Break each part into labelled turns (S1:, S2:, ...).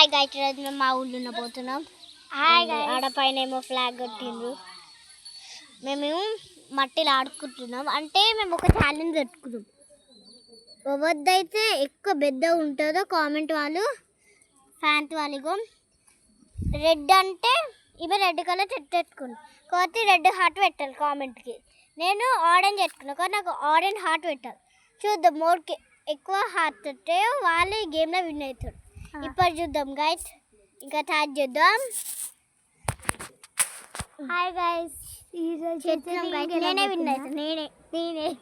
S1: Hi guys, ఈరోజు మేము మా ఊళ్ళో ఉండబోతున్నాం. హాయ్ గైస్, ఆడపైన ఏమో ఫ్లాగ్ కట్టిండ్రు. మేము మట్టిలో ఆడుకుంటున్నాం. అంటే మేము ఒక ఛాలెంజ్ పెట్టుకున్నాం. ఎవరిదైతే ఎక్కువ పెద్ద ఉంటుందో కామెంట్ వాళ్ళు ఫ్యాంట్ వాళ్ళకు రెడ్ అంటే ఇవి రెడ్ కలర్ పెట్టుకున్నాం కాబట్టి రెడ్ హార్ట్ పెట్టాలి కామెంట్కి. నేను ఆరెంజ్ పెట్టుకున్నాను కానీ నాకు ఆరెంజ్ హార్ట్ పెట్టాలి. చూద్దాం మోడ్కి ఎక్కువ హార్ట్ ఉంటే వాళ్ళు ఈ గేమ్లో విన్ అవుతారు. ఇప్పుడు చూద్దాం గైస్, ఇంకా స్టార్ట్ చేద్దాం. హాయ్ గైస్, నేనే విన్ అవుతాను.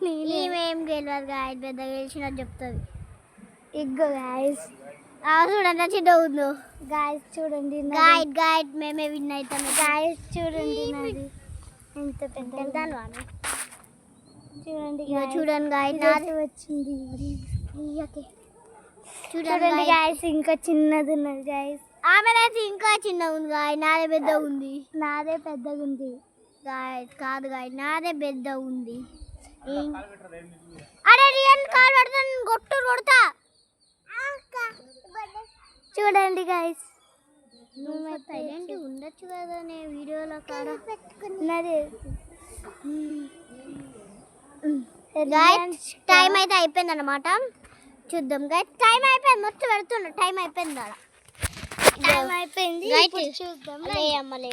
S1: నేనేం గెలవాలి గాయస్, పెద్ద గెలిచినట్టు చెప్తుంది. ఇగ్గో గాయస్, చూడండి చిన్న ఉందో గాయస్. చూడండి గైడ్ మేమే విన్ అవుతాం గాయస్. చూడండి నాది ఎంత పెద్ద చూడండి చూడండి గాయస్, నాది వచ్చింది. చూడండి గాయస్, ఇంకా చిన్నది ఉన్నది గాయస్. ఆమెనైతే ఇంకా చిన్నగా ఉంది గాయస్, నాదే పెద్దగా ఉంది. నాదే పెద్దగా ఉంది గాయస్. కాదు గాయస్, నాదే పెద్దగా ఉంది. అరే రియల్ కాల్ పడతాను, గొట్టు కొడతా. చూడండి గాయస్, సైలెంట్ ఉండొచ్చు కదా వీడియోలో కాడ. టైం అయితే అయిపోయింది అనమాట. చూద్దాం గైస్, టైం అయిపోయింది. మొత్తం పెడుతుండ్రు, టైం అయిపోయింది. అలా టైం అయిపోయింది. చూద్దాం. అమ్మలే